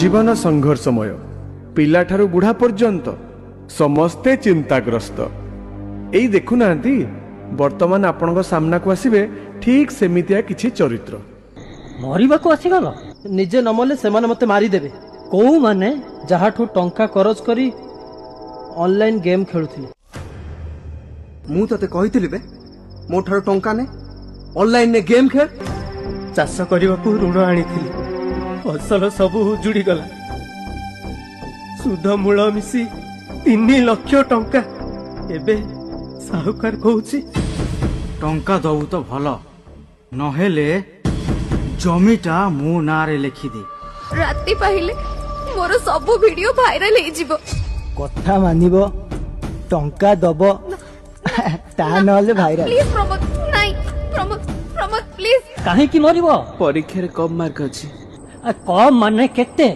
जीवन संघर्षमय पिला ठारू बुढ़ा पर्यंत समस्ते चिंताग्रस्त एई देखुना वर्तमान आपण सामना को आसबे ठीक सेमितिया किछि चरित्र मरिबा को आसीगल निजे नमले सेमाने मते मारिदेबे कौ माने जहाठू टंका करज करी ऑनलाइन गेम खेलुथिले मु तते कहितली बे मो ठारो टंका ने ऑनलाइन ने गेम खेल चाष करने को ऋण आनी फसल सब उजुड़ी गला सुध मूल मिसी 3 लाख टंका एबे साहुकार कहूची टंका दबु तो भल नहेले जमीटा मो नारे लिखिदे राति पाहिले मोर सब वीडियो वायरल हे जिवो कथा मानिबो टंका दबो ता नले भाइराल प्लीज प्रमोद नाही प्रमोद प्रमोद प्लीज काहे की मरिबो परीक्षा रे कम मार्क अछि कम माने केते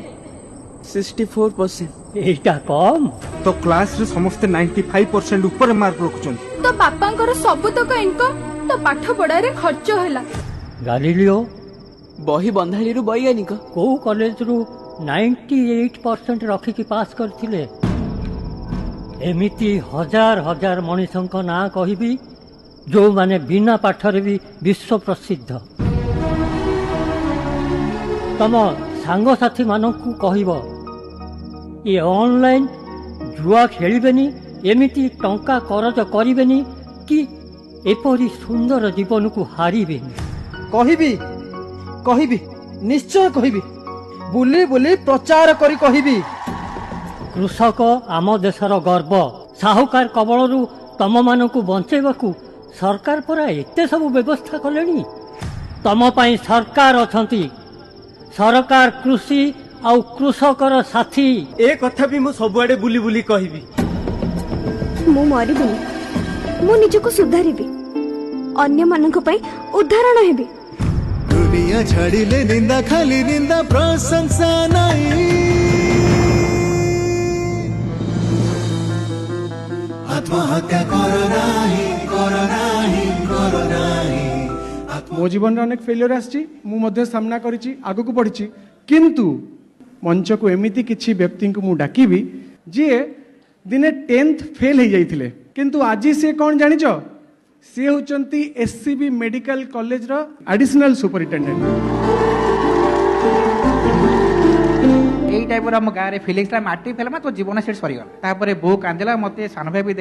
64% एटा कम तो क्लास रे समस्त 95% ऊपर मार्क रखुचन तो बापांकर सब तक इनकम तो पाठ पढ़ा रे खर्च होला गालिलियो बही बंधाली रु वैज्ञानिक को कॉलेज रु 98% रखी की पास करथिले एमिति हजार हजार मनीषंक ना कहिबी जो माने बिना पाठरे भी विश्व प्रसिद्ध तम सांग साथी मानकु कहिबो ये ऑनलाइन जुआ खेलिबेनी एमिति टंका करज करिबेनी कि एपरी सुंदर जीवन को हारिबेनी कहिबी कहिबी निश्चय कहिबी बुली बुली प्रचार करी कहिबी कृषक आम देशर गर्व साहुकार कबलरू तम मानकु बंचेबाकू सरकार परा एते सब व्यवस्था कलेनी तम पाई सरकार अछंती सरकार कृषि आउ कृषकर साथी ए कथा भी मु सबुआडे बुली बुली कहिबी मु मरिबिनी मु निजको सुधारिबी अन्य मानक पई उदाहरण हेबी दुनिया छाड़िले निंदा खाली निंदा प्रशंसा नहीं आत्महत्या करो नहीं करो नहीं करो नहीं मो जीवन अनेक फेलियर आछि मु मध्य सामना करिछि आगु को पढिछि किंतु मंच को एमिति किछि व्यक्ति को मु डाकिबी जे दिने 10th फेल हो जाइथिले किंतु आज से कौन जानिଛ सी होचंती एससीबी मेडिकल कॉलेज रो एडिशनल सुपरिटेंडेंट एई टाइप रो हम गारे फीलिंग्स ला माटी फेलमा तो जीवन सेट सरीगला तापरे बो कांदेला मते सानो भाई